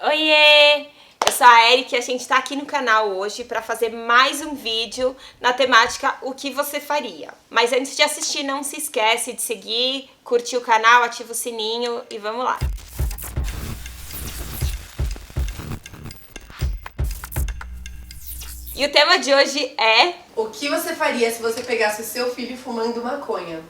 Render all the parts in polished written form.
Oiê! Eu sou a Eric e a gente tá aqui no canal hoje para fazer mais um vídeo na temática O que você faria. Mas antes de assistir, não se esquece de seguir, curtir o canal, ativa o sininho e vamos lá! E o tema de hoje é... O que você faria se você pegasse o seu filho fumando maconha?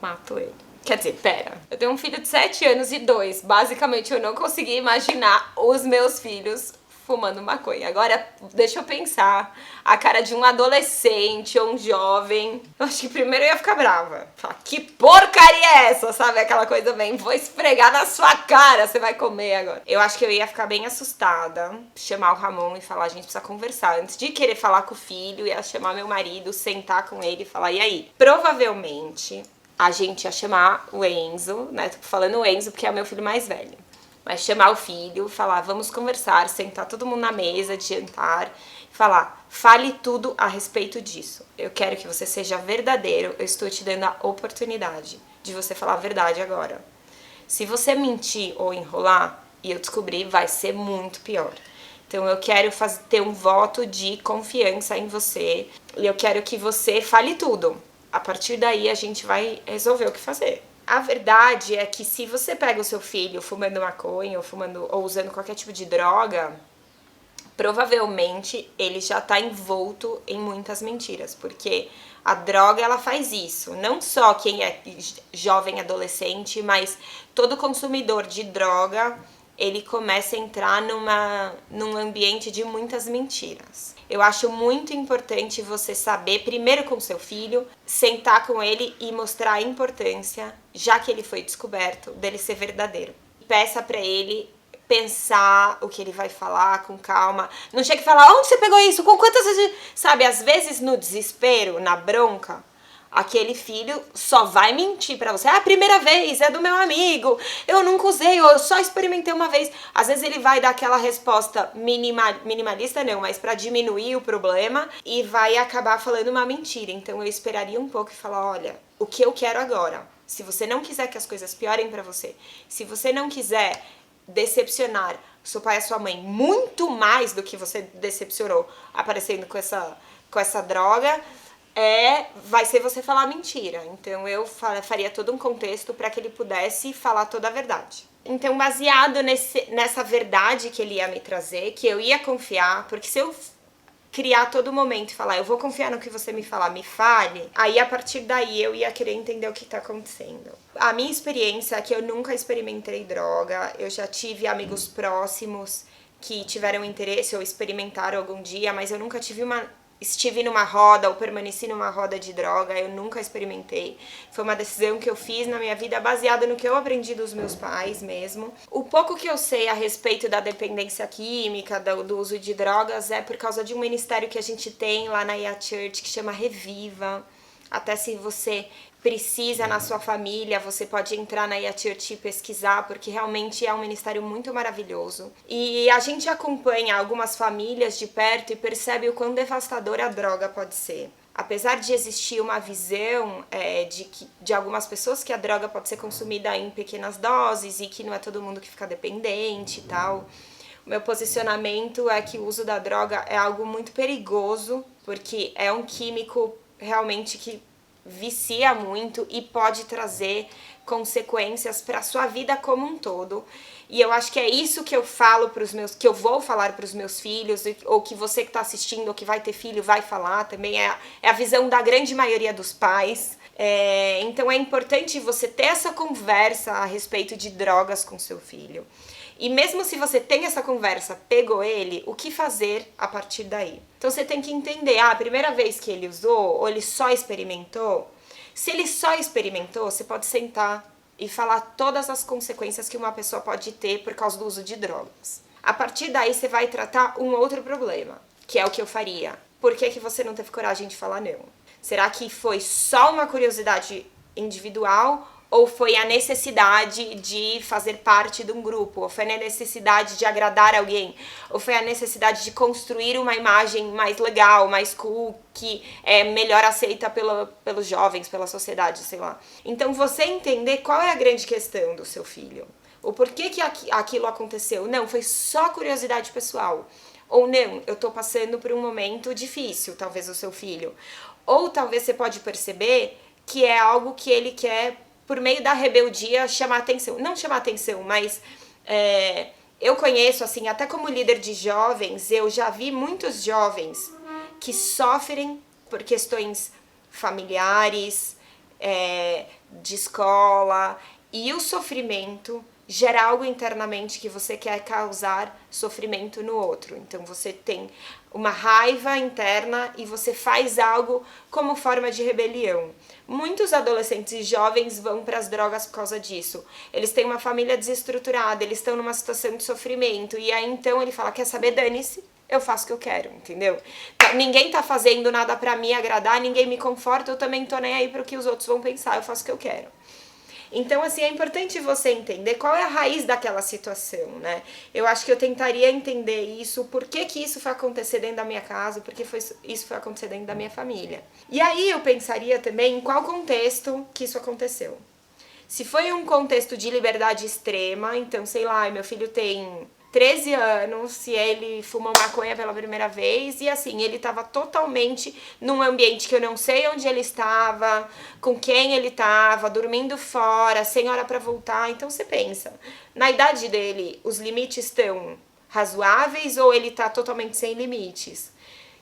Mato ele. Quer dizer, pera, eu tenho um filho de 7 anos e 2. Basicamente, eu não consegui imaginar os meus filhos fumando maconha. Agora, deixa eu pensar. A cara de um adolescente ou um jovem. Eu acho que primeiro eu ia ficar brava. Falar, que porcaria é essa? Sabe aquela coisa bem, vou esfregar na sua cara, você vai comer agora. Eu acho que eu ia ficar bem assustada. Chamar o Ramon e falar, a gente precisa conversar. Antes de querer falar com o filho, ia chamar meu marido, sentar com ele e falar, e aí? Provavelmente... a gente ia chamar o Enzo, né? Tô falando o Enzo porque é o meu filho mais velho. Mas chamar o filho, falar, vamos conversar, sentar todo mundo na mesa de jantar, falar, fale tudo a respeito disso. Eu quero que você seja verdadeiro, eu estou te dando a oportunidade de você falar a verdade agora. Se você mentir ou enrolar e eu descobrir, vai ser muito pior. Então eu quero ter um voto de confiança em você e eu quero que você fale tudo. A partir daí a gente vai resolver o que fazer. A verdade é que se você pega o seu filho fumando maconha ou usando qualquer tipo de droga, provavelmente ele já tá envolto em muitas mentiras, porque a droga ela faz isso. Não só quem é jovem adolescente, mas todo consumidor de droga, ele começa a entrar num ambiente de muitas mentiras. Eu acho muito importante você saber, primeiro com seu filho, sentar com ele e mostrar a importância, já que ele foi descoberto, dele ser verdadeiro. Peça pra ele pensar o que ele vai falar com calma. Não chega e fala, onde você pegou isso? Com quantas vezes? Sabe, às vezes no desespero, na bronca, aquele filho só vai mentir pra você. Ah, a primeira vez, é do meu amigo, eu nunca usei, eu só experimentei uma vez. Às vezes ele vai dar aquela resposta minimalista, não, mas pra diminuir o problema e vai acabar falando uma mentira. Então eu esperaria um pouco e falar, olha, o que eu quero agora? Se você não quiser que as coisas piorem pra você, se você não quiser decepcionar seu pai e a sua mãe muito mais do que você decepcionou aparecendo com essa droga, vai ser você falar mentira. Então eu faria todo um contexto para que ele pudesse falar toda a verdade. Então, baseado nessa verdade que ele ia me trazer, que eu ia confiar, porque se eu criar todo momento e falar, eu vou confiar no que você me falar, me fale, aí a partir daí eu ia querer entender o que tá acontecendo. A minha experiência é que eu nunca experimentei droga, eu já tive amigos próximos que tiveram interesse ou experimentaram algum dia, mas eu nunca estive numa roda ou permaneci numa roda de droga, eu nunca experimentei. Foi uma decisão que eu fiz na minha vida baseada no que eu aprendi dos meus pais mesmo. O pouco que eu sei a respeito da dependência química, do uso de drogas, é por causa de um ministério que a gente tem lá na IA Church que chama Reviva. Até se você precisa na sua família, você pode entrar na IA Church e pesquisar, porque realmente é um ministério muito maravilhoso. E a gente acompanha algumas famílias de perto e percebe o quão devastadora a droga pode ser. Apesar de existir uma visão de algumas pessoas que a droga pode ser consumida em pequenas doses e que não é todo mundo que fica dependente e tal, o meu posicionamento é que o uso da droga é algo muito perigoso, porque é um químico realmente que vicia muito e pode trazer consequências para a sua vida como um todo. E eu acho que é isso que eu falo que eu vou falar para os meus filhos, ou que você que está assistindo ou que vai ter filho vai falar também, é a visão da grande maioria dos pais. Então é importante você ter essa conversa a respeito de drogas com seu filho. E mesmo se você tem essa conversa, pegou ele, o que fazer a partir daí? Então você tem que entender, a primeira vez que ele usou, ou ele só experimentou, se ele só experimentou, você pode sentar e falar todas as consequências que uma pessoa pode ter por causa do uso de drogas. A partir daí você vai tratar um outro problema, que é o que eu faria. Por que você não teve coragem de falar não? Será que foi só uma curiosidade individual ou foi a necessidade de fazer parte de um grupo, ou foi a necessidade de agradar alguém, ou foi a necessidade de construir uma imagem mais legal, mais cool, que é melhor aceita pelos jovens, pela sociedade, sei lá. Então você entender qual é a grande questão do seu filho. O porquê que aquilo aconteceu? Não, foi só curiosidade pessoal. Ou não, eu tô passando por um momento difícil, talvez o seu filho. Ou talvez você pode perceber que é algo que ele quer, por meio da rebeldia, chamar atenção. Não chamar atenção, mas eu conheço, assim, até como líder de jovens, eu já vi muitos jovens que sofrem por questões familiares, de escola, e o sofrimento gera algo internamente que você quer causar sofrimento no outro. Então você tem uma raiva interna e você faz algo como forma de rebelião. Muitos adolescentes e jovens vão para as drogas por causa disso. Eles têm uma família desestruturada, eles estão numa situação de sofrimento, e aí então ele fala, quer saber, dane-se, eu faço o que eu quero, entendeu? Ninguém tá fazendo nada pra me agradar, ninguém me conforta, eu também tô nem aí pro que os outros vão pensar, eu faço o que eu quero. Então, assim, é importante você entender qual é a raiz daquela situação, né? Eu acho que eu tentaria entender isso, por que que isso foi acontecer dentro da minha casa, por que isso foi acontecer dentro da minha família. E aí eu pensaria também em qual contexto que isso aconteceu. Se foi um contexto de liberdade extrema, então, sei lá, meu filho tem 13 anos, se ele fumou maconha pela primeira vez, e assim, ele estava totalmente num ambiente que eu não sei onde ele estava, com quem ele estava, dormindo fora, sem hora para voltar. Então você pensa, na idade dele, os limites estão razoáveis ou ele está totalmente sem limites?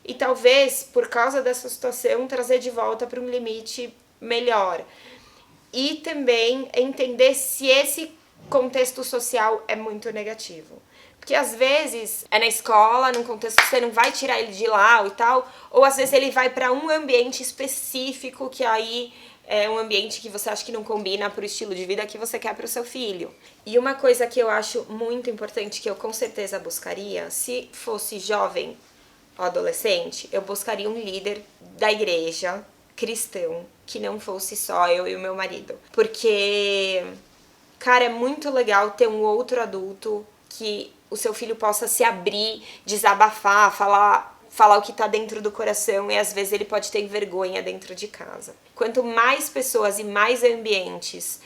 E talvez, por causa dessa situação, trazer de volta para um limite melhor. E também entender se esse contexto social é muito negativo. Porque às vezes é na escola, num contexto que você não vai tirar ele de lá e tal, ou às vezes ele vai para um ambiente específico que aí é um ambiente que você acha que não combina pro estilo de vida que você quer pro seu filho. E uma coisa que eu acho muito importante, que eu com certeza buscaria, se fosse jovem ou adolescente, eu buscaria um líder da igreja cristão, que não fosse só eu e o meu marido. Porque, cara, é muito legal ter um outro adulto que o seu filho possa se abrir, desabafar, falar o que tá dentro do coração, e às vezes ele pode ter vergonha dentro de casa. Quanto mais pessoas e mais ambientes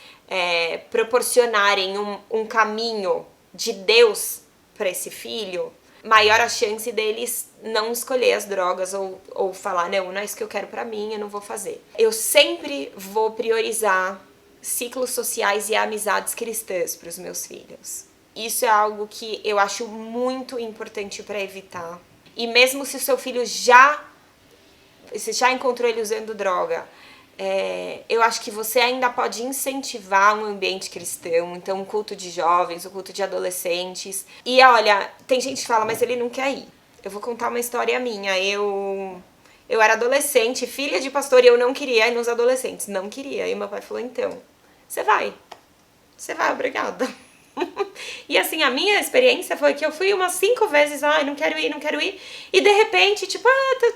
proporcionarem um caminho de Deus para esse filho, maior a chance deles não escolher as drogas ou falar, não é isso que eu quero pra mim, eu não vou fazer. Eu sempre vou priorizar ciclos sociais e amizades cristãs para os meus filhos. Isso é algo que eu acho muito importante para evitar. E mesmo se o seu filho você já encontrou ele usando droga, eu acho que você ainda pode incentivar um ambiente cristão, então um culto de jovens, um culto de adolescentes. E olha, tem gente que fala, mas ele não quer ir. Eu vou contar uma história minha. Eu era adolescente, filha de pastor, e eu não queria ir nos adolescentes. Não queria. E meu pai falou, então, você vai, obrigada. E assim, a minha experiência foi que eu fui umas 5 vezes, não quero ir, e de repente, tipo,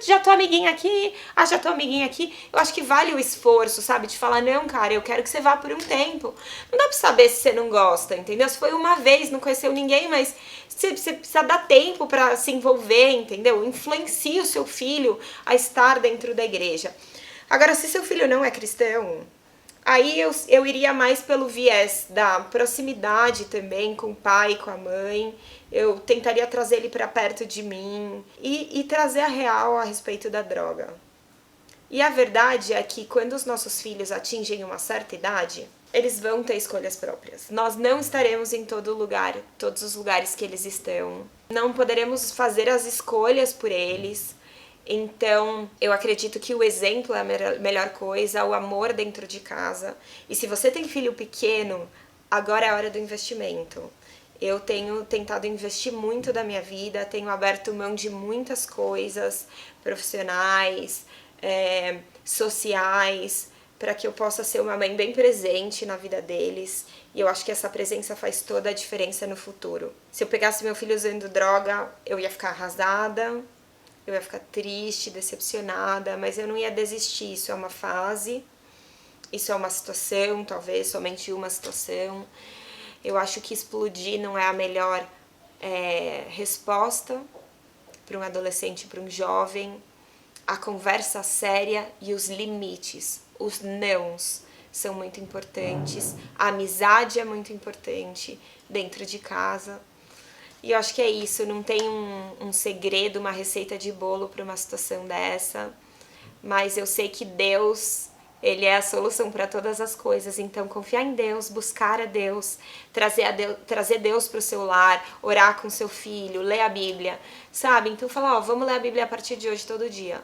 já tô amiguinha aqui, já tô amiguinha aqui. Eu acho que vale o esforço, sabe, de falar, não, cara, eu quero que você vá por um tempo. Não dá pra saber se você não gosta, entendeu? Se foi uma vez, não conheceu ninguém, mas você precisa dar tempo pra se envolver, entendeu? Influencia o seu filho a estar dentro da igreja. Agora, se seu filho não é cristão, aí eu iria mais pelo viés da proximidade também com o pai e com a mãe. Eu tentaria trazer ele para perto de mim e trazer a real a respeito da droga. E a verdade é que quando os nossos filhos atingem uma certa idade, eles vão ter escolhas próprias. Nós não estaremos em todo lugar, todos os lugares que eles estão. Não poderemos fazer as escolhas por eles. Então, eu acredito que o exemplo é a melhor coisa, o amor dentro de casa. E se você tem filho pequeno, agora é a hora do investimento. Eu tenho tentado investir muito da minha vida, tenho aberto mão de muitas coisas profissionais, sociais, para que eu possa ser uma mãe bem presente na vida deles. E eu acho que essa presença faz toda a diferença no futuro. Se eu pegasse meu filho usando droga, eu ia ficar arrasada, eu ia ficar triste, decepcionada, mas eu não ia desistir. Isso é uma fase, isso é uma situação, talvez somente uma situação. Eu acho que explodir não é a melhor resposta para um adolescente, para um jovem. A conversa séria e os limites, os nãos, são muito importantes, a amizade é muito importante dentro de casa. E eu acho que é isso, não tem um segredo, uma receita de bolo para uma situação dessa, mas eu sei que Deus, Ele é a solução para todas as coisas. Então, confiar em Deus, buscar a Deus, trazer Deus para o seu lar, orar com seu filho, ler a Bíblia, sabe? Então, falar, ó, vamos ler a Bíblia a partir de hoje todo dia.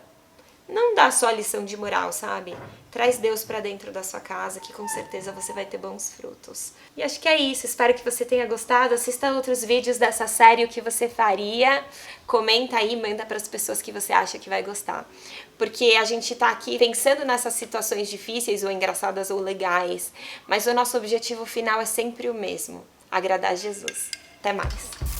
Não dá só lição de moral, sabe? Traz Deus pra dentro da sua casa, que com certeza você vai ter bons frutos. E acho que é isso. Espero que você tenha gostado. Assista outros vídeos dessa série, o que você faria. Comenta aí, manda pras pessoas que você acha que vai gostar. Porque a gente tá aqui pensando nessas situações difíceis, ou engraçadas, ou legais. Mas o nosso objetivo final é sempre o mesmo: agradar Jesus. Até mais!